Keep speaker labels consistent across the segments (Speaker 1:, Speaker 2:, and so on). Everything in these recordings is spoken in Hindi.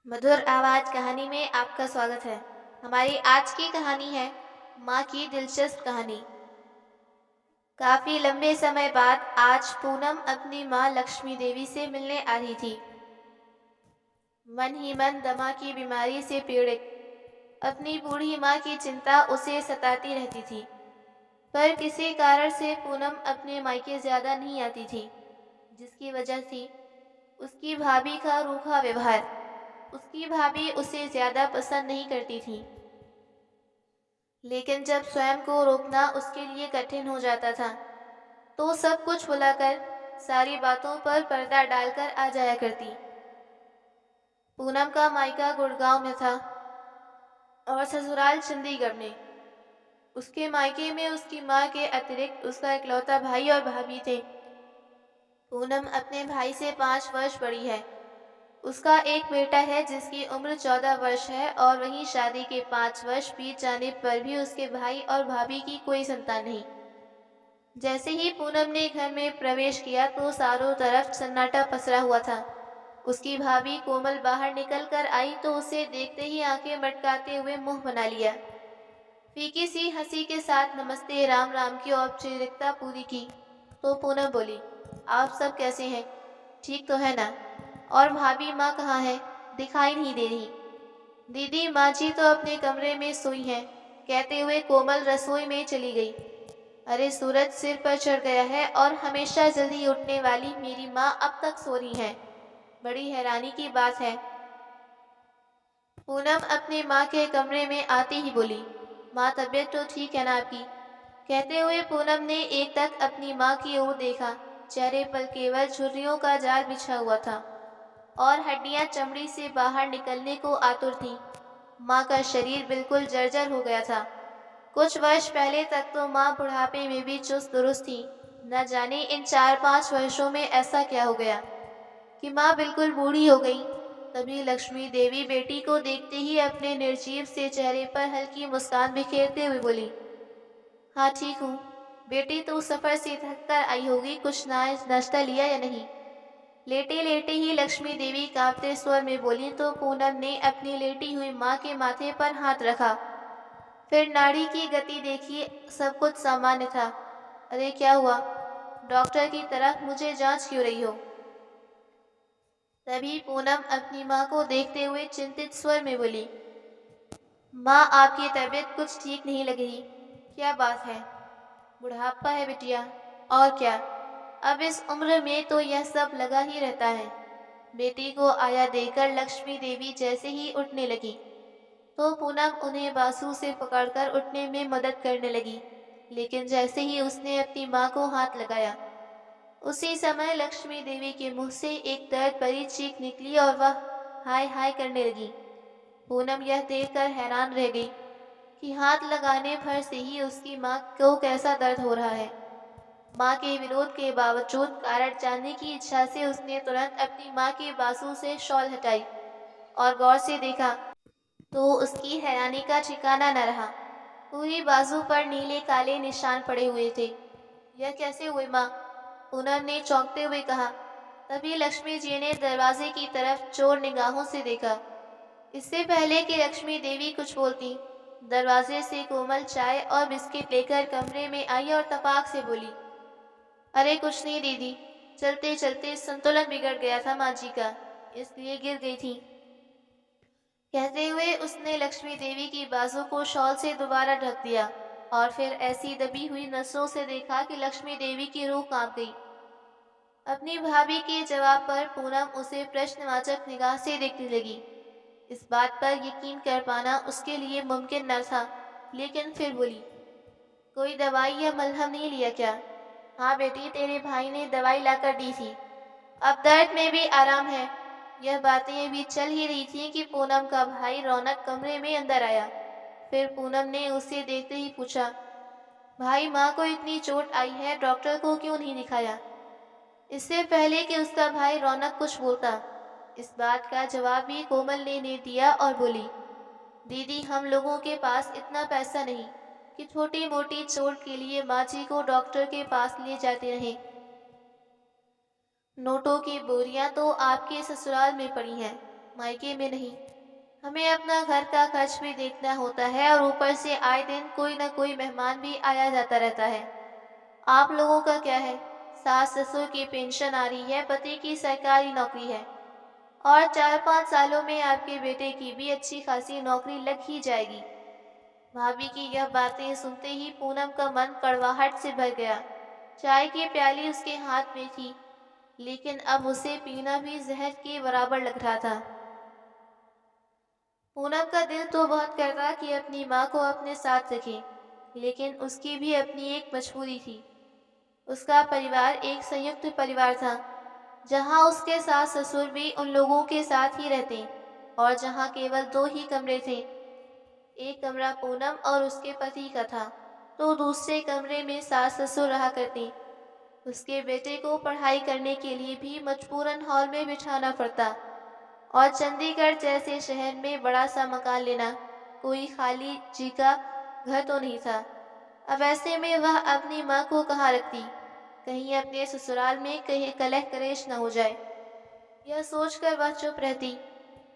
Speaker 1: मधुर आवाज कहानी में आपका स्वागत है। हमारी आज की कहानी है माँ की दिलचस्प कहानी। काफी लंबे समय बाद आज पूनम अपनी माँ लक्ष्मी देवी से मिलने आ रही थी। मन ही मन दमा की बीमारी से पीड़ित अपनी बूढ़ी माँ की चिंता उसे सताती रहती थी। पर किसी कारण से पूनम अपने मायके ज्यादा नहीं आती थी, जिसकी वजह थी उसकी भाभी का रूखा व्यवहार। उसकी भाभी उसे ज्यादा पसंद नहीं करती थी, लेकिन जब स्वयं को रोकना उसके लिए कठिन हो जाता था तो सब कुछ भुलाकर सारी बातों पर पर्दा डालकर आ जाया करती। पूनम का मायका गुड़गांव में था और ससुराल चंडीगढ़ में। उसके मायके में उसकी माँ के अतिरिक्त उसका इकलौता भाई और भाभी थे। पूनम अपने भाई से 5 वर्ष बड़ी है। उसका एक बेटा है जिसकी उम्र 14 वर्ष है और वहीं शादी के 5 वर्ष बीत जाने पर भी उसके भाई और भाभी की कोई संतान नहीं। जैसे ही पूनम ने घर में प्रवेश किया तो चारों तरफ सन्नाटा पसरा हुआ था। उसकी भाभी कोमल बाहर निकल कर आई तो उसे देखते ही आंखें मटकाते हुए मुंह बना लिया। फीकी सी हंसी के साथ नमस्ते राम राम की औपचारिकता पूरी की तो पूनम बोली, आप सब कैसे हैं? ठीक तो है ना? और भाभी माँ कहाँ है? दिखाई नहीं दे रही। दीदी माँ जी तो अपने कमरे में सोई हैं, कहते हुए कोमल रसोई में चली गई। अरे सूरज सिर पर चढ़ गया है और हमेशा जल्दी उठने वाली मेरी माँ अब तक सो रही है। बड़ी हैरानी की बात है। पूनम अपनी माँ के कमरे में आते ही बोली, माँ तबीयत तो ठीक है ना आपकी? कहते हुए पूनम ने एक तक अपनी माँ की ओर देखा। चेहरे पर केवल झुर्रियों का जाल बिछा हुआ था और हड्डियां चमड़ी से बाहर निकलने को आतुर थीं। माँ का शरीर बिल्कुल जर्जर हो गया था। कुछ वर्ष पहले तक तो माँ बुढ़ापे में भी चुस्त दुरुस्त थी। न जाने इन 4-5 वर्षों में ऐसा क्या हो गया कि माँ बिल्कुल बूढ़ी हो गई। तभी लक्ष्मी देवी बेटी को देखते ही अपने निर्जीव से चेहरे पर हल्की मुस्कान बिखेरते हुए बोली, हाँ ठीक हूँ। बेटी तू सफर से थक कर आई होगी, कुछ नाश्ता लिया या नहीं? लेटे लेटे ही लक्ष्मी देवी कांपते स्वर में बोली तो पूनम ने अपनी लेटी हुई माँ के माथे पर हाथ रखा। फिर नाड़ी की गति देखी, सब कुछ सामान्य था। अरे क्या हुआ? डॉक्टर की तरफ मुझे जांच क्यों रही हो? तभी पूनम अपनी माँ को देखते हुए चिंतित स्वर में बोली, माँ आपकी तबीयत कुछ ठीक नहीं लग रही। क्या बात है? बुढ़ापा है बिटिया, और क्या। अब इस उम्र में तो यह सब लगा ही रहता है। बेटी को आया देकर लक्ष्मी देवी जैसे ही उठने लगी तो पूनम उन्हें बाजू से पकड़कर उठने में मदद करने लगी। लेकिन जैसे ही उसने अपनी माँ को हाथ लगाया, उसी समय लक्ष्मी देवी के मुंह से एक दर्द भरी चीख निकली और वह हाय हाय करने लगी। पूनम यह देखकर हैरान रह गई कि हाथ लगाने भर से ही उसकी माँ को कैसा दर्द हो रहा है। माँ के विरोध के बावजूद कारण जानने की इच्छा से उसने तुरंत अपनी माँ के बाजू से शॉल हटाई और गौर से देखा तो उसकी हैरानी का ठिकाना न रहा। पूरी बाजू पर नीले काले निशान पड़े हुए थे। यह कैसे हुए माँ? पूनम ने चौंकते हुए कहा। तभी लक्ष्मी जी ने दरवाजे की तरफ चोर निगाहों से देखा। इससे पहले कि लक्ष्मी देवी कुछ बोलती, दरवाजे से कोमल चाय और बिस्किट लेकर कमरे में आई और तपाक से बोली, अरे कुछ नहीं दीदी, चलते चलते संतुलन बिगड़ गया था माँ जी का, इसलिए गिर गई थी। कहते हुए उसने लक्ष्मी देवी की बाजू को शॉल से दोबारा ढक दिया और फिर ऐसी दबी हुई नसों से देखा कि लक्ष्मी देवी की रूह कांप गई। अपनी भाभी के जवाब पर पूनम उसे प्रश्नवाचक निगाह से देखने लगी। इस बात पर यकीन कर पाना उसके लिए मुमकिन न था, लेकिन फिर बोली, कोई दवाई या मलहम नहीं लिया क्या? हाँ बेटी, तेरे भाई ने दवाई लाकर दी थी, अब दर्द में भी आराम है। यह बातें भी चल ही रही थी कि पूनम का भाई रौनक कमरे में अंदर आया। फिर पूनम ने उसे देखते ही पूछा, भाई माँ को इतनी चोट आई है, डॉक्टर को क्यों नहीं दिखाया? इससे पहले कि उसका भाई रौनक कुछ बोलता, इस बात का जवाब भी कोमल ने दिया और बोली, दीदी हम लोगों के पास इतना पैसा नहीं कि छोटी मोटी चोट के लिए माँ जी को डॉक्टर के पास ले जाते रहें। नोटों की बोरियां तो आपके ससुराल में पड़ी हैं। मायके में नहीं। हमें अपना घर का खर्च भी देखना होता है और ऊपर से आए दिन कोई ना कोई मेहमान भी आया जाता रहता है। आप लोगों का क्या है? सास ससुर की पेंशन आ रही है, पति की सरकारी नौकरी है और 4-5 सालों में आपके बेटे की भी अच्छी खासी नौकरी लग ही जाएगी। भाभी की यह बातें सुनते ही पूनम का मन कड़वाहट से भर गया। चाय की प्याली उसके हाथ में थी, लेकिन अब उसे पीना भी जहर के बराबर लग रहा था। पूनम का दिल तो बहुत करता कि अपनी माँ को अपने साथ रखे, लेकिन उसकी भी अपनी एक मजबूरी थी। उसका परिवार एक संयुक्त परिवार था, जहाँ उसके सास ससुर भी उन लोगों के साथ ही रहते और जहाँ केवल 2 ही कमरे थे। एक कमरा पूनम और उसके पति का था, तो दूसरे कमरे में सास ससुर रहा करते। उसके बेटे को पढ़ाई करने के लिए भी मजबूरन हॉल में बिठाना पड़ता और चंडीगढ़ जैसे शहर में बड़ा सा मकान लेना कोई खाली जी का घर तो नहीं था। अब ऐसे में वह अपनी माँ को कहाँ रखती? कहीं अपने ससुराल में कहीं कलह कलेश न हो जाए। यह सोचकर वह चुप रहती।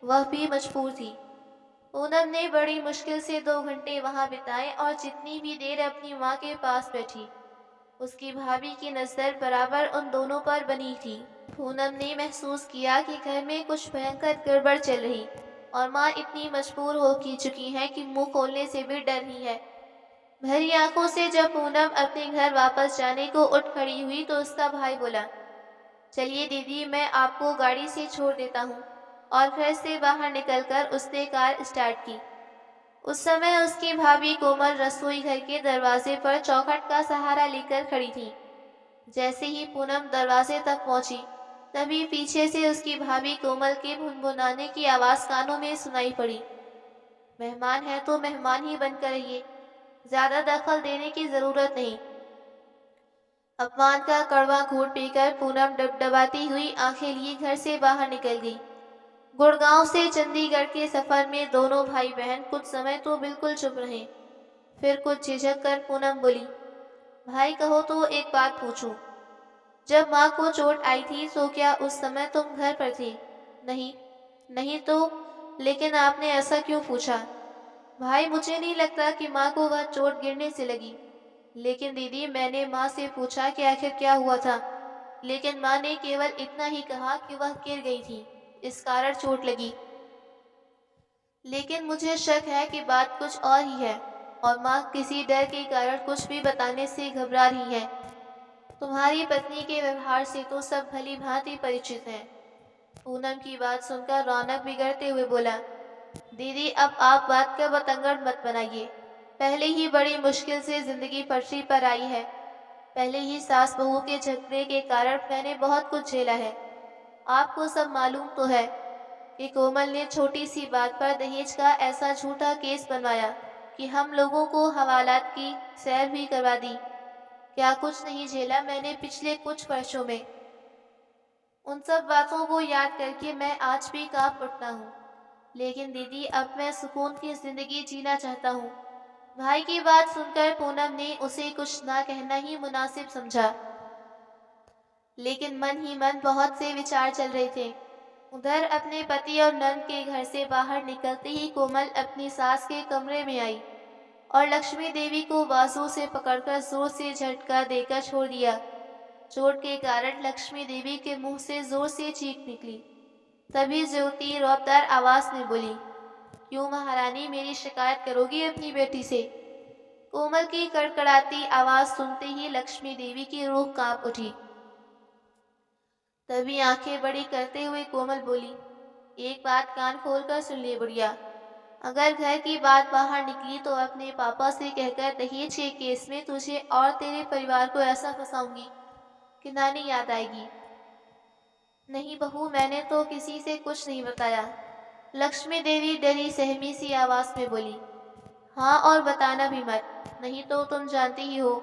Speaker 1: वह भी मजबूर थी। पूनम ने बड़ी मुश्किल से 2 घंटे वहां बिताए और जितनी भी देर अपनी माँ के पास बैठी, उसकी भाभी की नजर बराबर उन दोनों पर बनी थी। पूनम ने महसूस किया कि घर में कुछ भयंकर गड़बड़ चल रही और माँ इतनी मजबूर हो की चुकी है कि मुंह खोलने से भी डर रही है। भरी आंखों से जब पूनम अपने घर वापस जाने को उठ खड़ी हुई तो उसका भाई बोला, चलिए दीदी, मैं आपको गाड़ी से छोड़ देता हूँ। और घर से बाहर निकलकर उसने कार स्टार्ट की। उस समय उसकी भाभी कोमल रसोई घर के दरवाजे पर चौखट का सहारा लेकर खड़ी थी। जैसे ही पूनम दरवाजे तक पहुंची, तभी पीछे से उसकी भाभी कोमल के भुनभुनाने की आवाज कानों में सुनाई पड़ी। मेहमान है तो मेहमान ही बनकर रहिए, ज्यादा दखल देने की जरूरत नहीं। अपमान का कड़वा घूंट पीकर पूनम डबडबाती हुई आंखें लिए घर से बाहर निकल गई। गुड़गांव से चंडीगढ़ के सफर में दोनों भाई बहन कुछ समय तो बिल्कुल चुप रहे। फिर कुछ झिझक कर पूनम बोली, भाई कहो तो एक बात पूछूं। जब माँ को चोट आई थी तो क्या उस समय तुम घर पर थे? नहीं। नहीं तो लेकिन आपने ऐसा क्यों पूछा? भाई, मुझे नहीं लगता कि माँ को वह चोट गिरने से लगी। लेकिन दीदी, मैंने माँ से पूछा कि आखिर क्या हुआ था, लेकिन माँ ने केवल इतना ही कहा कि वह गिर गई थी, इस कारण चोट लगी। लेकिन मुझे शक है कि बात कुछ और ही है और माँ किसी डर के कारण कुछ भी बताने से घबरा रही है। तुम्हारी पत्नी के व्यवहार से तो सब भली भांति परिचित हैं। पूनम की बात सुनकर रौनक बिगड़ते हुए बोला, दीदी, अब आप बात का बतंगड़ मत बनाइए। पहले ही बड़ी मुश्किल से जिंदगी पटरी पर आई है। पहले ही सास बहू के झगड़े के कारण मैंने बहुत कुछ झेला है। आपको सब मालूम तो है कि कोमल ने छोटी सी बात पर दहेज का ऐसा झूठा केस बनवाया कि हम लोगों को हवालात की सैर भी करवा दी। क्या कुछ नहीं झेला मैंने पिछले कुछ वर्षों में। उन सब बातों को याद करके मैं आज भी कांप उठता हूँ। लेकिन दीदी, अब मैं सुकून की जिंदगी जीना चाहता हूँ। भाई की बात सुनकर पूनम ने उसे कुछ ना कहना ही मुनासिब समझा, लेकिन मन ही मन बहुत से विचार चल रहे थे। उधर अपने पति और नंद के घर से बाहर निकलते ही कोमल अपनी सास के कमरे में आई और लक्ष्मी देवी को बाजू से पकड़कर जोर से झटका देकर छोड़ दिया। चोट के कारण लक्ष्मी देवी के मुंह से जोर से चीख निकली। तभी ज्योति रौबदार आवाज में बोली, क्यों महारानी, मेरी शिकायत करोगी अपनी बेटी से? कोमल की कड़कड़ाती आवाज सुनते ही लक्ष्मी देवी की रूह कांप उठी। तभी आंखें बड़ी करते हुए कोमल बोली, एक बात कान खोलकर सुन ले बुढ़िया। अगर घर की बात बाहर निकली तो अपने पापा से कहकर दहेज के केस में तुझे और तेरे परिवार को ऐसा फंसाऊंगी कि नानी याद आएगी। नहीं बहू, मैंने तो किसी से कुछ नहीं बताया। लक्ष्मी देवी डरी सहमी सी आवाज में बोली, हाँ, और बताना भी मत, नहीं तो तुम जानती ही हो।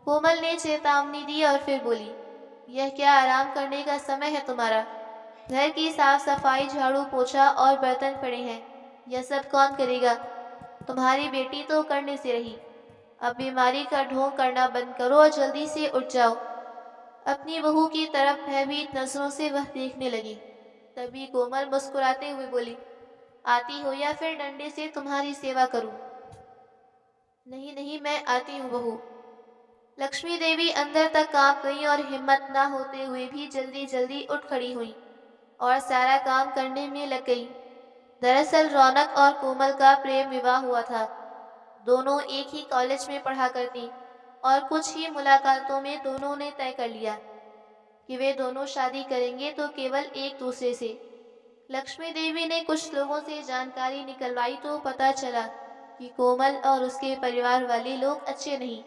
Speaker 1: कोमल ने चेतावनी दी और फिर बोली, यह क्या आराम करने का समय है तुम्हारा? घर की साफ सफाई, झाड़ू पोछा और बर्तन पड़े हैं, यह सब कौन करेगा? तुम्हारी बेटी तो करने से रही। अब बीमारी का ढोंग करना बंद करो और जल्दी से उठ जाओ। अपनी बहू की तरफ भयभीत नजरों से वह देखने लगी। तभी कोमल मुस्कुराते हुए बोली, आती हो या फिर डंडे से तुम्हारी सेवा करूं? नहीं नहीं, मैं आती हूँ बहू। लक्ष्मी देवी अंदर तक कांप गई और हिम्मत ना होते हुए भी जल्दी जल्दी उठ खड़ी हुई और सारा काम करने में लग गई। दरअसल रौनक और कोमल का प्रेम विवाह हुआ था। दोनों एक ही कॉलेज में पढ़ा करती और कुछ ही मुलाकातों में दोनों ने तय कर लिया कि वे दोनों शादी करेंगे, तो केवल एक दूसरे से। लक्ष्मी देवी ने कुछ लोगों से जानकारी निकलवाई तो पता चला कि कोमल और उसके परिवार वाले लोग अच्छे नहीं।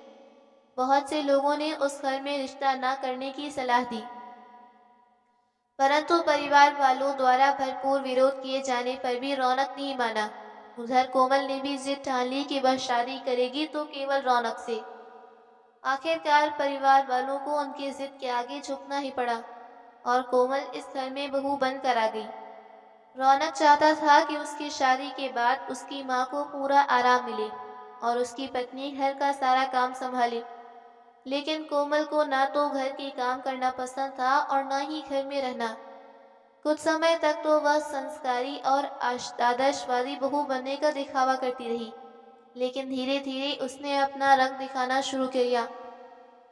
Speaker 1: बहुत से लोगों ने उस घर में रिश्ता न करने की सलाह दी, परंतु परिवार वालों द्वारा भरपूर विरोध किए जाने पर भी रौनक नहीं माना। उधर कोमल ने भी जिद ठान ली कि वह शादी करेगी तो केवल रौनक से। आखिरकार परिवार वालों को उनकी जिद के आगे झुकना ही पड़ा और कोमल इस घर में बहू बनकर आ गई। रौनक चाहता था कि उसकी शादी के बाद उसकी माँ को पूरा आराम मिले और उसकी पत्नी घर का सारा काम संभाले, लेकिन कोमल को ना तो घर के काम करना पसंद था और ना ही घर में रहना। कुछ समय तक तो वह संस्कारी और आदर्शवादी बहू बनने का दिखावा करती रही, लेकिन धीरे धीरे उसने अपना रंग दिखाना शुरू किया।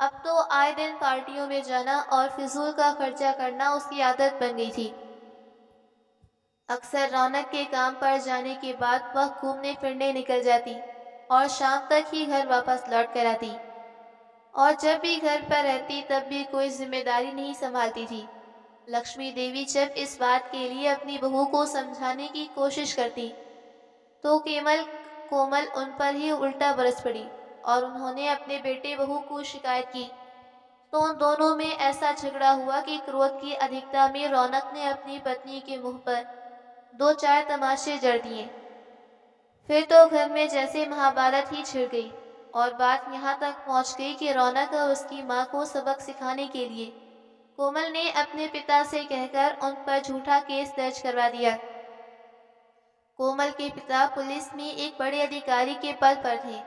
Speaker 1: अब तो आए दिन पार्टियों में जाना और फिजूल का खर्चा करना उसकी आदत बन गई थी। अक्सर रौनक के काम पर जाने के बाद वह घूमने फिरने निकल जाती और शाम तक ही घर वापस लौट कर आती। और जब भी घर पर रहती तब भी कोई जिम्मेदारी नहीं संभालती थी। लक्ष्मी देवी जब इस बात के लिए अपनी बहू को समझाने की कोशिश करती तो कोमल उन पर ही उल्टा बरस पड़ी और उन्होंने अपने बेटे बहू को शिकायत की। तो उन दोनों में ऐसा झगड़ा हुआ कि क्रोध की अधिकता में रौनक ने अपनी पत्नी के मुंह पर 2-4 तमाचे जड़ दिए। फिर तो घर में जैसे महाभारत ही छिड़ गई और बात यहाँ तक पहुँच गई कि रौनक और उसकी माँ को सबक सिखाने के लिए कोमल ने अपने पिता से कहकर उन पर झूठा केस दर्ज करवा दिया। कोमल के पिता पुलिस में एक बड़े अधिकारी के पद पर थे।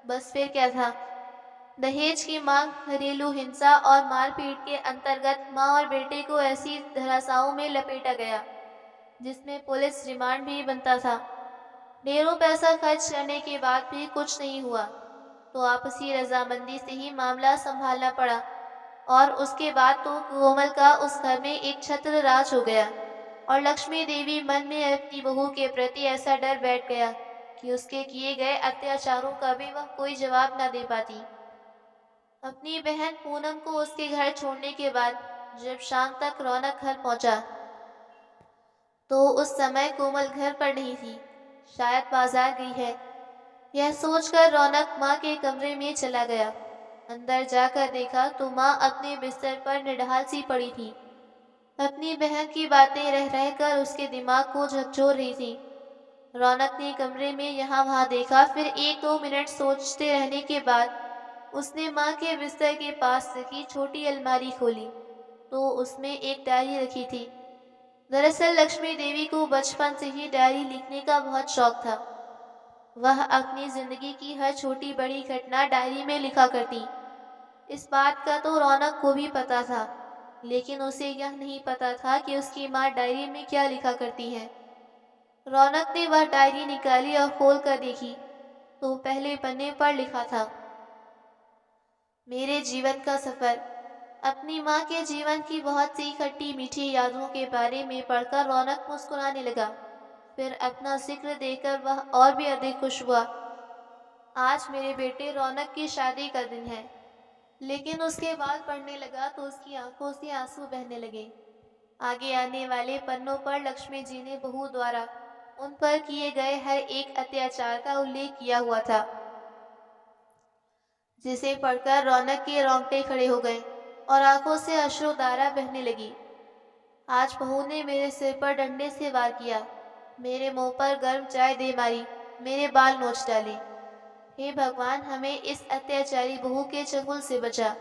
Speaker 1: बस फिर क्या था, दहेज की मांग, घरेलू हिंसा और मारपीट के अंतर्गत माँ और बेटे को ऐसी धराशाओं में लपेटा गया जिसमें पुलिस रिमांड भी बनता था। ढेरों पैसा खर्च करने के बाद भी कुछ नहीं हुआ तो आपसी रजामंदी से ही मामला संभालना पड़ा और उसके बाद तो कोमल का उस घर में एक छत्र राज हो गया और लक्ष्मी देवी मन में अपनी बहू के प्रति ऐसा डर बैठ गया कि उसके किए गए अत्याचारों का भी वह कोई जवाब न दे पाती। अपनी बहन पूनम को उसके घर छोड़ने के बाद जब शाम तक रौनक घर पहुंचा तो उस समय कोमल घर पर नहीं थी, शायद बाजार गई है। यह सोचकर रौनक माँ के कमरे में चला गया। अंदर जाकर देखा तो माँ अपने बिस्तर पर निढाल सी पड़ी थी। अपनी बहन की बातें रह रहकर उसके दिमाग को झकझोर रही थी। रौनक ने कमरे में यहाँ वहाँ देखा, फिर 1-2 मिनट सोचते रहने के बाद उसने माँ के बिस्तर के पास रखी छोटी अलमारी खोली तो उसमें एक डायरी रखी थी। दरअसल लक्ष्मी देवी को बचपन से ही डायरी लिखने का बहुत शौक था। वह अपनी जिंदगी की हर छोटी बड़ी घटना डायरी में लिखा करती। इस बात का तो रौनक को भी पता था, लेकिन उसे यह नहीं पता था कि उसकी माँ डायरी में क्या लिखा करती है। रौनक ने वह डायरी निकाली और खोल कर देखी तो पहले पन्ने पर लिखा था, मेरे जीवन का सफर। अपनी माँ के जीवन की बहुत सी खट्टी मीठी यादों के बारे में पढ़कर रौनक मुस्कुराने लगा। फिर अपना जिक्र देकर वह और भी अधिक खुश हुआ। आज मेरे बेटे रौनक की शादी का दिन है। लेकिन उसके बाद पढ़ने लगा तो उसकी आंखों से आंसू बहने लगे। आगे आने वाले पन्नों पर लक्ष्मी जी ने बहू द्वारा उन पर किए गए हर एक अत्याचार का उल्लेख किया हुआ था, जिसे पढ़कर रौनक के रोंगटे खड़े हो गए और आंखों से अश्रुधारा बहने लगी। आज बहू ने मेरे सिर पर डंडे से वार किया, मेरे मुंह पर गर्म चाय दे मारी, मेरे बाल नोच डाले। हे भगवान, हमें इस अत्याचारी बहू के चंगुल से बचा।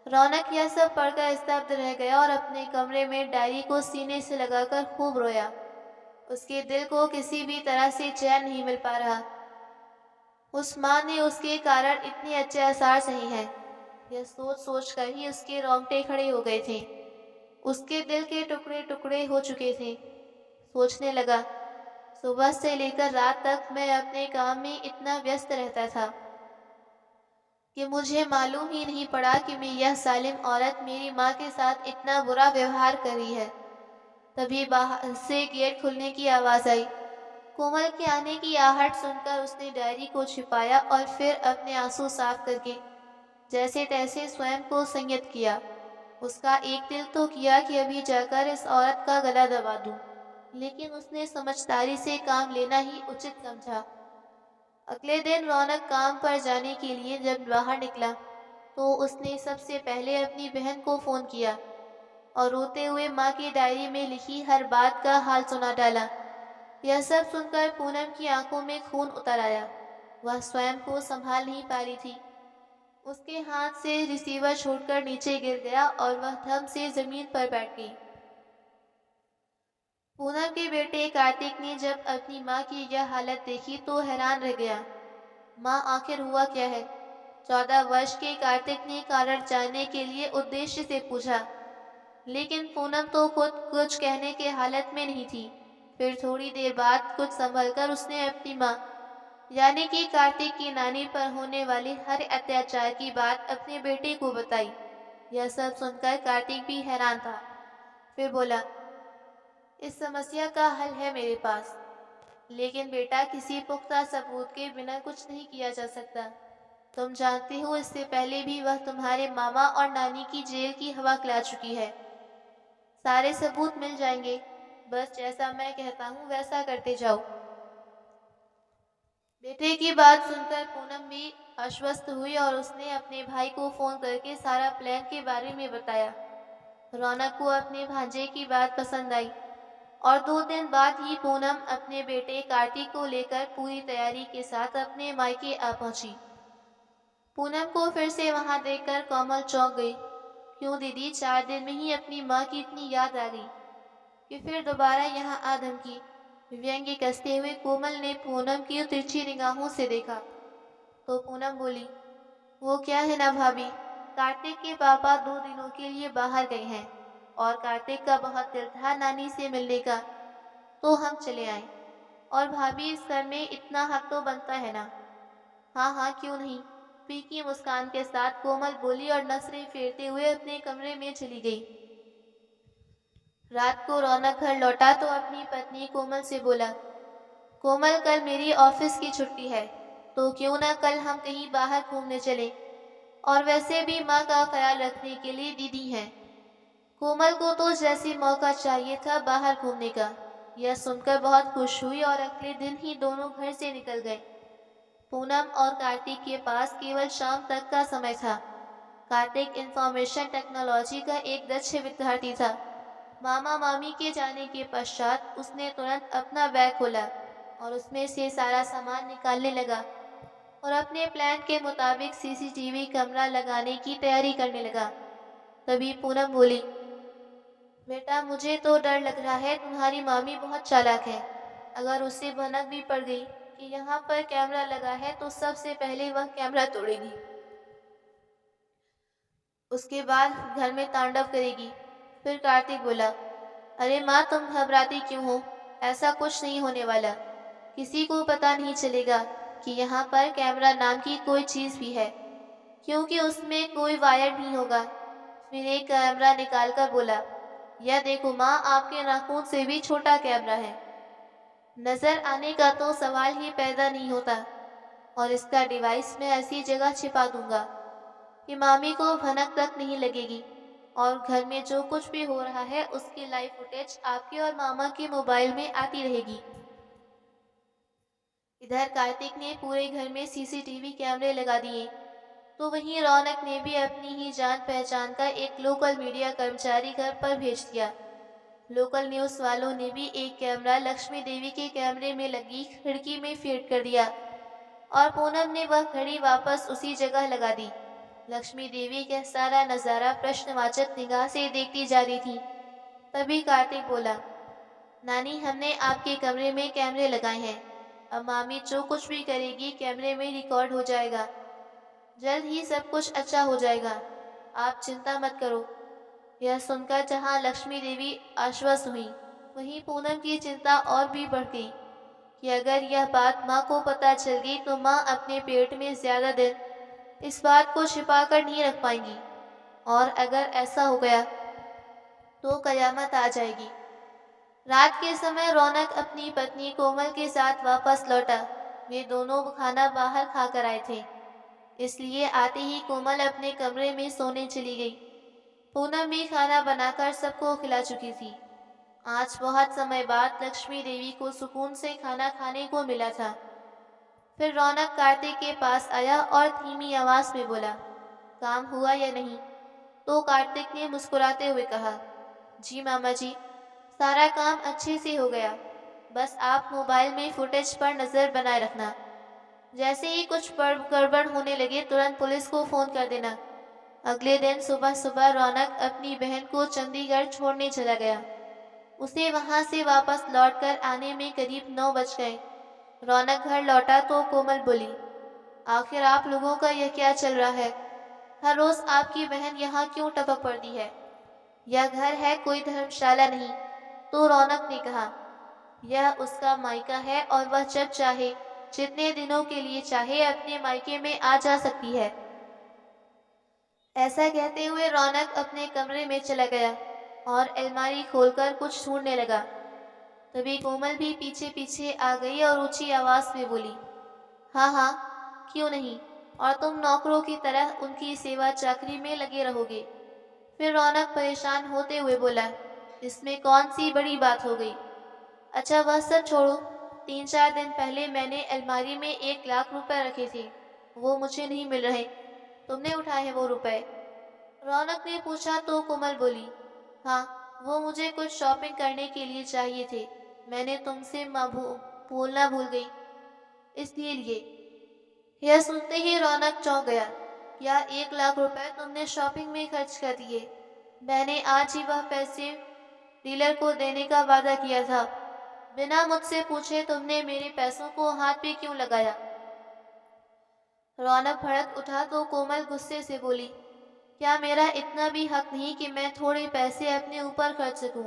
Speaker 1: रौनक यह सब पढ़कर स्तब्ध रह गया और अपने कमरे में डायरी को सीने से लगाकर खूब रोया। उसके दिल को किसी भी तरह से चैन नहीं मिल पा रहा। उस माँ ने उसके कारण इतने अत्याचार सहे हैं, यह सोच सोच कर ही उसके रोंगटे खड़े हो गए थे। उसके दिल के टुकड़े टुकड़े हो चुके थे। सोचने लगा, सुबह से लेकर रात तक मैं अपने काम में इतना व्यस्त रहता था कि मुझे मालूम ही नहीं पड़ा कि मैं यह जालिम औरत मेरी माँ के साथ इतना बुरा व्यवहार कर रही है। तभी बाहर से गेट खुलने की आवाज़ आई। कोमल के आने की आहट सुनकर उसने डायरी को छिपाया और फिर अपने आंसू साफ करके जैसे तैसे स्वयं को संयत किया। उसका एक दिल तो किया कि अभी जाकर इस औरत का गला दबा दूं, लेकिन उसने समझदारी से काम लेना ही उचित समझा। अगले दिन रौनक काम पर जाने के लिए जब बाहर निकला तो उसने सबसे पहले अपनी बहन को फ़ोन किया और रोते हुए माँ की डायरी में लिखी हर बात का हाल सुना डाला। यह सब सुनकर पूनम की आंखों में खून उतर आया। वह स्वयं को संभाल नहीं पा रही थी। उसके हाथ से रिसीवर छूटकर नीचे गिर गया और वह थम से जमीन पर बैठ गई। पूनम के बेटे कार्तिक ने जब अपनी माँ की यह हालत देखी तो हैरान रह गया। माँ, आखिर हुआ क्या है? 14 वर्ष के कार्तिक ने कारण जानने के लिए उद्देश्य से पूछा, लेकिन पूनम तो खुद कुछ कहने के हालत में नहीं थी। फिर थोड़ी देर बाद कुछ संभलकर उसने अपनी माँ यानी कि कार्तिक की नानी पर होने वाले हर अत्याचार की बात अपने बेटे को बताई। यह सब सुनकर कार्तिक भी हैरान था। फिर बोला, इस समस्या का हल है मेरे पास, लेकिन बेटा किसी पुख्ता सबूत के बिना कुछ नहीं किया जा सकता। तुम जानते हो इससे पहले भी वह तुम्हारे मामा और नानी की जेल की हवा खिला चुकी है। सारे सबूत मिल जाएंगे, बस जैसा मैं कहता हूँ वैसा करते जाओ। बेटे की बात सुनकर पूनम भी आश्वस्त हुई और उसने अपने भाई को फोन करके सारा प्लान के बारे में बताया। रौनक को अपने भांजे की बात पसंद आई और 2 दिन बाद ही पूनम अपने बेटे कार्तिक को लेकर पूरी तैयारी के साथ अपने मायके आ पहुंची। पूनम को फिर से वहां देखकर कोमल चौंक गई। क्यों दीदी, 4 दिन में ही अपनी माँ की इतनी याद आ गई कि फिर दोबारा यहाँ आ धमकी? व्यंग्य कसते हुए कोमल ने पूनम की तिरछी निगाहों से देखा तो पूनम बोली, वो क्या है ना भाभी, कार्तिक के पापा 2 दिनों के लिए बाहर गए हैं और कार्तिक का बहुत दिल था नानी से मिलने का, तो हम चले आए। और भाभी, इस घर में इतना हक तो बनता है ना? हाँ हाँ, क्यों नहीं, फीकी मुस्कान के साथ कोमल बोली और नजरें फेरते हुए अपने कमरे में चली गई। रात को रौनक घर लौटा तो अपनी पत्नी कोमल से बोला, कोमल, कल मेरी ऑफिस की छुट्टी है, तो क्यों ना कल हम कहीं बाहर घूमने चले, और वैसे भी माँ का ख्याल रखने के लिए दीदी हैं। कोमल को तो जैसे मौका चाहिए था बाहर घूमने का। यह सुनकर बहुत खुश हुई और अगले दिन ही दोनों घर से निकल गए। पूनम और कार्तिक के पास केवल शाम तक का समय था। कार्तिक इंफॉर्मेशन टेक्नोलॉजी का एक दक्ष विद्यार्थी था। मामा मामी के जाने के पश्चात उसने तुरंत अपना बैग खोला और उसमें से सारा सामान निकालने लगा और अपने प्लान के मुताबिक सीसीटीवी कैमरा लगाने की तैयारी करने लगा। तभी पूनम बोली, बेटा, मुझे तो डर लग रहा है, तुम्हारी मामी बहुत चालाक है। अगर उसे भनक भी पड़ गई कि यहाँ पर कैमरा लगा है तो सबसे पहले वह कैमरा तोड़ेगी, उसके बाद घर में तांडव करेगी। फिर कार्तिक बोला, अरे माँ, तुम घबराती क्यों हो? ऐसा कुछ नहीं होने वाला। किसी को पता नहीं चलेगा कि यहाँ पर कैमरा नाम की कोई चीज़ भी है, क्योंकि उसमें कोई वायर नहीं होगा। फिर एक कैमरा निकालकर बोला, यह देखो माँ, आपके नाखून से भी छोटा कैमरा है। नजर आने का तो सवाल ही पैदा नहीं होता, और इसका डिवाइस मैं ऐसी जगह छिपा दूंगा कि मामी को भनक तक नहीं लगेगी, और घर में जो कुछ भी हो रहा है उसकी लाइव फुटेज आपके और मामा के मोबाइल में आती रहेगी। इधर कार्तिक ने पूरे घर में सीसीटीवी कैमरे लगा दिए, तो वहीं रौनक ने भी अपनी ही जान पहचान का एक लोकल मीडिया कर्मचारी घर पर भेज दिया। लोकल न्यूज़ वालों ने भी एक कैमरा लक्ष्मी देवी के कैमरे में लगी खिड़की में फिट कर दिया और पूनम ने वह घड़ी वापस उसी जगह लगा दी। लक्ष्मी देवी का सारा नज़ारा प्रश्नवाचक निगाह से देखती जा रही थी। तभी कार्तिक बोला, नानी, हमने आपके कमरे में कैमरे लगाए हैं। अब मामी जो कुछ भी करेगी कैमरे में रिकॉर्ड हो जाएगा। जल्द ही सब कुछ अच्छा हो जाएगा, आप चिंता मत करो। यह सुनकर जहाँ लक्ष्मी देवी आश्वस्त हुई, वहीं पूनम की चिंता और भी बढ़ गई कि अगर यह बात माँ को पता चल गई तो माँ अपने पेट में ज्यादा दिन इस बात को छिपा कर नहीं रख पाएंगी, और अगर ऐसा हो गया तो कयामत आ जाएगी। रात के समय रौनक अपनी पत्नी कोमल के साथ वापस लौटा। वे दोनों खाना बाहर खाकर आए थे, इसलिए आते ही कोमल अपने कमरे में सोने चली गई। पूनम भी खाना बनाकर सबको खिला चुकी थी। आज बहुत समय बाद लक्ष्मी देवी को सुकून से खाना खाने को मिला था। फिर रौनक कार्तिक के पास आया और धीमी आवाज में बोला, काम हुआ या नहीं? तो कार्तिक ने मुस्कुराते हुए कहा, जी मामा जी, सारा काम अच्छे से हो गया। बस आप मोबाइल में फुटेज पर नजर बनाए रखना। जैसे ही कुछ गड़बड़ होने लगे तुरंत पुलिस को फोन कर देना। अगले दिन सुबह सुबह रौनक अपनी बहन को चंडीगढ़ छोड़ने चला गया। उसे वहां से वापस लौटकर आने में करीब 9 बज गए। रौनक घर लौटा तो कोमल बोली, आखिर आप लोगों का यह क्या चल रहा है? हर रोज आपकी बहन यहाँ क्यों टपक पड़ती है? यह घर है, कोई धर्मशाला नहीं। तो रौनक ने कहा, यह उसका मायका है और वह जब चाहे, जितने दिनों के लिए चाहे, अपने मायके में आ जा सकती है। ऐसा कहते हुए रौनक अपने कमरे में चला गया और अलमारी खोलकर कुछ ढूंढने लगा। तभी कोमल भी पीछे पीछे आ गई और ऊंची आवाज में बोली, हाँ हाँ, क्यों नहीं, और तुम नौकरों की तरह उनकी सेवा चाकरी में लगे रहोगे। फिर रौनक परेशान होते हुए बोला, इसमें कौन सी बड़ी बात हो गई? अच्छा वह सब छोड़ो, 3-4 दिन पहले मैंने अलमारी में 1 लाख रुपए रखे थे, वो मुझे नहीं मिल रहे, तुमने उठाए हैं वो रुपए? रौनक ने पूछा तो कोमल बोली, हाँ, वो मुझे कुछ शॉपिंग करने के लिए चाहिए थे, मैंने तुमसे बोलना भूल गई, इसलिए लिए। यह सुनते ही रौनक चौंक गया, क्या 1 लाख रुपए तुमने शॉपिंग में खर्च कर दिए? मैंने आज ही वह पैसे डीलर को देने का वादा किया था, बिना मुझसे पूछे तुमने मेरे पैसों को हाथ पे क्यों लगाया? रौनक भड़क उठा तो कोमल गुस्से से बोली, क्या मेरा इतना भी हक नहीं कि मैं थोड़े पैसे अपने ऊपर खर्च सकूं?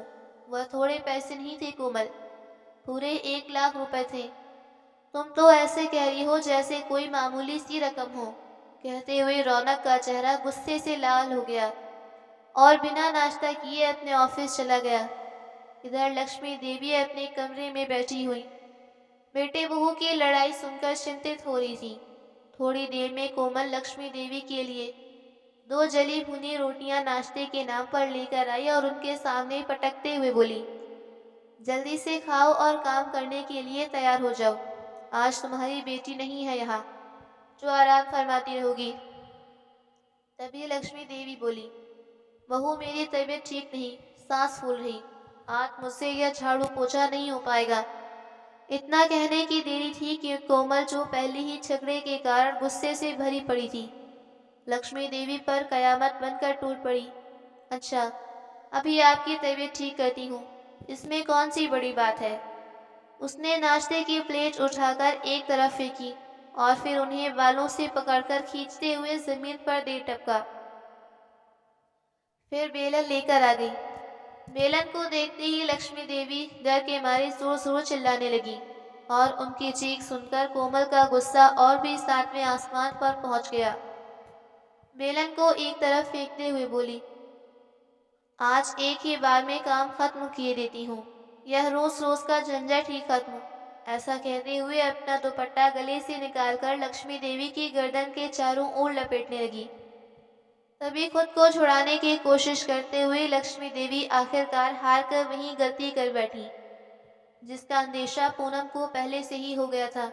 Speaker 1: वह थोड़े पैसे नहीं थे कोमल, पूरे 1 लाख रुपए थे। तुम तो ऐसे कह रही हो जैसे कोई मामूली सी रकम हो। कहते हुए रौनक का चेहरा गुस्से से लाल हो गया और बिना नाश्ता किए अपने ऑफिस चला गया। इधर लक्ष्मी देवी अपने कमरे में बैठी हुई बेटे बहू की लड़ाई सुनकर चिंतित हो रही थी। थोड़ी देर में कोमल लक्ष्मी देवी के लिए 2 जली भुनी रोटियां नाश्ते के नाम पर लेकर आई और उनके सामने पटकते हुए बोली, जल्दी से खाओ और काम करने के लिए तैयार हो जाओ। आज तुम्हारी बेटी नहीं है यहाँ, जो आराम फरमाती रहोगी। तभी लक्ष्मी देवी बोली, बहू मेरी तबीयत ठीक नहीं, सांस फूल रही, आज मुझसे यह झाड़ू पोछा नहीं हो पाएगा। इतना कहने की देरी थी कि कोमल, जो पहले ही झगड़े के कारण गुस्से से भरी पड़ी थी, लक्ष्मी देवी पर कयामत बनकर टूट पड़ी। अच्छा, अभी आपकी तबीयत ठीक करती हूँ, इसमें कौन सी बड़ी बात है? उसने नाश्ते की प्लेट उठाकर एक तरफ फेंकी और फिर उन्हें बालों से पकड़कर खींचते हुए जमीन पर दे टपका। फिर बेलन लेकर आ गई। बेलन को देखते ही लक्ष्मी देवी डर के मारे जोर जोर चिल्लाने लगी और उनकी चीख सुनकर कोमल का गुस्सा और भी 7वें आसमान पर पहुंच गया। बेलन को एक तरफ फेंकते हुए बोली, आज एक ही बार में काम खत्म किए देती हूँ, यह रोज रोज का झंझट ही खत्म। ऐसा कहते हुए अपना दुपट्टा गले से निकालकर लक्ष्मी देवी की गर्दन के चारों ओर लपेटने लगी। तभी खुद को छुड़ाने की कोशिश करते हुए लक्ष्मी देवी आखिरकार हार कर वहीं गलती कर बैठी, जिसका अंदेशा पूनम को पहले से ही हो गया था,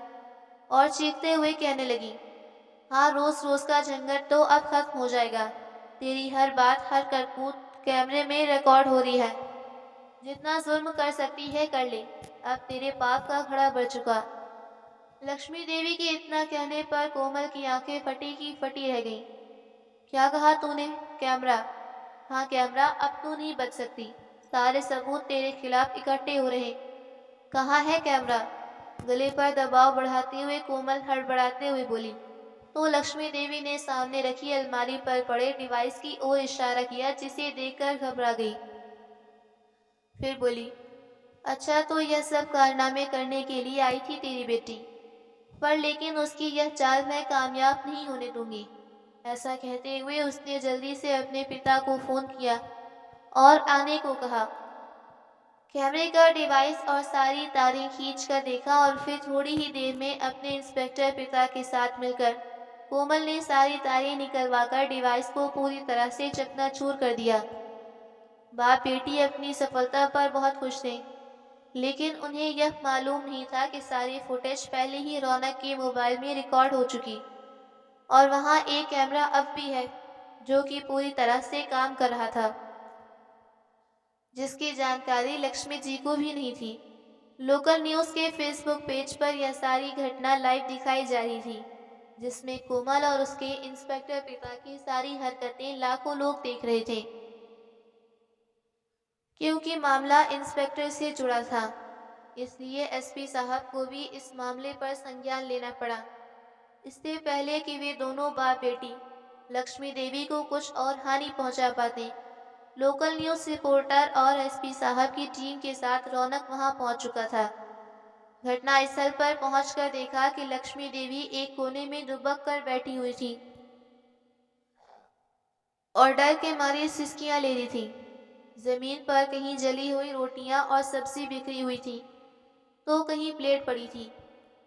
Speaker 1: और चीखते हुए कहने लगी, हाँ, रोज रोज का झंझट तो अब खत्म हो जाएगा। तेरी हर बात, हर करतूत कैमरे में रिकॉर्ड हो रही है। जितना जुल्म कर सकती है कर ले, अब तेरे पाप का घड़ा भर चुका। लक्ष्मी देवी के इतना कहने पर कोमल की आंखें फटी की फटी रह गईं। क्या कहा तूने? कैमरा? हाँ कैमरा, अब तू नहीं बच सकती, सारे सबूत तेरे खिलाफ इकट्ठे हो रहे। कहाँ है कैमरा? गले पर दबाव बढ़ाते हुए कोमल हड़बड़ाते हुए बोली, तो लक्ष्मी देवी ने सामने रखी अलमारी पर पड़े डिवाइस की ओर इशारा किया, जिसे देखकर घबरा गई। फिर बोली, अच्छा तो यह सब कारनामे करने के लिए आई थी तेरी बेटी, पर लेकिन उसकी यह चाल मैं कामयाब नहीं होने दूंगी। ऐसा कहते हुए उसने जल्दी से अपने पिता को फोन किया और आने को कहा। कैमरे का डिवाइस और सारी तारें खींच कर देखा और फिर थोड़ी ही देर में अपने इंस्पेक्टर पिता के साथ मिलकर कोमल ने सारी तारें निकलवाकर डिवाइस को पूरी तरह से चकनाचूर कर दिया। बाप बेटी अपनी सफलता पर बहुत खुश थे, लेकिन उन्हें यह मालूम नहीं था कि सारी फुटेज पहले ही रौनक के मोबाइल में रिकॉर्ड हो चुकी और वहां एक कैमरा अब भी है जो कि पूरी तरह से काम कर रहा था, जिसकी जानकारी लक्ष्मी जी को भी नहीं थी। लोकल न्यूज़ के फेसबुक पेज पर यह सारी घटना लाइव दिखाई जा रही थी, जिसमें कोमल और उसके इंस्पेक्टर पिता की सारी हरकतें लाखों लोग देख रहे थे। क्योंकि मामला इंस्पेक्टर से जुड़ा था, इसलिए एसपी साहब को भी इस मामले पर संज्ञान लेना पड़ा। इससे पहले कि वे दोनों बाप बेटी लक्ष्मी देवी को कुछ और हानि पहुंचा पाते, लोकल न्यूज़ रिपोर्टर और एसपी साहब की टीम के साथ रौनक वहां पहुंच चुका था। घटनास्थल पर पहुंचकर देखा कि लक्ष्मी देवी एक कोने में दुबक कर बैठी हुई थी और डर के मारे सिसकियां ले रही थी। जमीन पर कहीं जली हुई रोटियां और सब्जी बिखरी हुई थी, तो कहीं प्लेट पड़ी थी।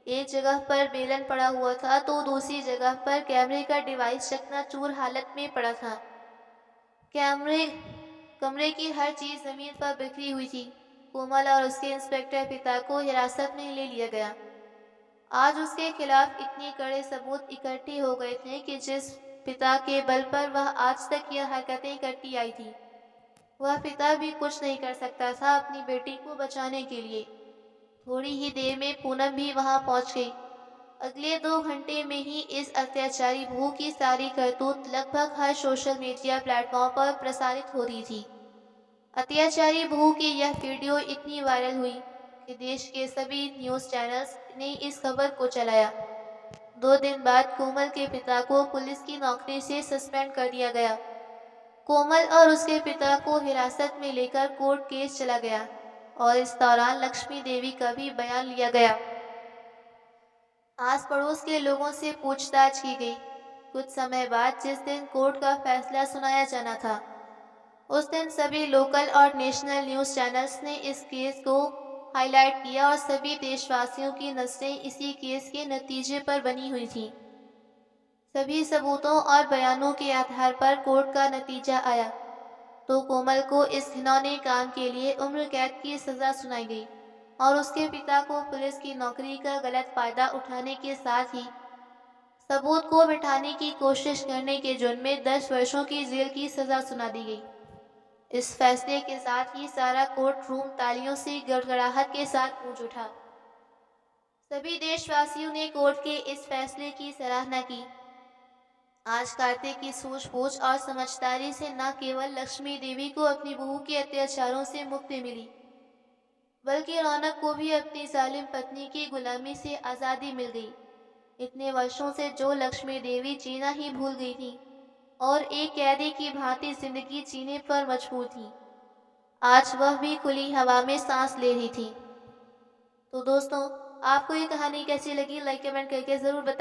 Speaker 1: एक जगह पर बेलन पड़ा हुआ था तो दूसरी जगह पर कैमरे का डिवाइस चकनाचूर हालत में पड़ा था। कमरे की हर चीज जमीन पर बिखरी हुई थी। कोमल और उसके इंस्पेक्टर पिता को हिरासत में ले लिया गया। आज उसके खिलाफ इतने कड़े सबूत इकट्ठे हो गए थे कि जिस पिता के बल पर वह आज तक यह हरकतें करती आई थी, वह पिता भी कुछ नहीं कर सकता था अपनी बेटी को बचाने के लिए। थोड़ी ही देर में पूनम भी वहां पहुंच गई। अगले 2 घंटे में ही इस अत्याचारी बहू की सारी करतूत लगभग हर सोशल मीडिया प्लेटफॉर्म पर प्रसारित हो रही थी। अत्याचारी बहू की यह वीडियो इतनी वायरल हुई कि देश के सभी न्यूज़ चैनल्स ने इस खबर को चलाया। 2 दिन बाद कोमल के पिता को पुलिस की नौकरी से सस्पेंड कर दिया गया। कोमल और उसके पिता को हिरासत में लेकर कोर्ट केस चला गया और इस दौरान लक्ष्मी देवी का भी बयान लिया गया। आस पड़ोस के लोगों से पूछताछ की गई। कुछ समय बाद जिस दिन कोर्ट का फैसला सुनाया जाना था, उस दिन सभी लोकल और नेशनल न्यूज़ चैनल्स ने इस केस को हाईलाइट किया और सभी देशवासियों की नज़रें इसी केस के नतीजे पर बनी हुई थीं। सभी सबूतों और बयानों के आधार पर कोर्ट का नतीजा आया तो कोमल को इस घिनौने काम के लिए उम्र कैद की सजा सुनाई गई और उसके पिता को पुलिस की नौकरी का गलत फायदा उठाने के साथ ही सबूत को मिटाने की कोशिश करने के जुर्म में 10 वर्षों की जेल की सजा सुना दी गई। इस फैसले के साथ ही सारा कोर्ट रूम तालियों से गड़गड़ाहट के साथ गूंज उठा। सभी देशवासियों ने कोर्ट के इस फैसले की सराहना की। आज कार्तिक की सूझबूझ और समझदारी से न केवल लक्ष्मी देवी को अपनी बहू के अत्याचारों से मुक्ति मिली, बल्कि रौनक को भी अपनी जालिम पत्नी की गुलामी से आज़ादी मिल गई। इतने वर्षों से जो लक्ष्मी देवी जीना ही भूल गई थी और एक कैदी की भांति जिंदगी जीने पर मजबूर थी, आज वह भी खुली हवा में सांस ले रही थी। तो दोस्तों, आपको ये कहानी कैसी लगी, लाइक कमेंट करके ज़रूर बताइए।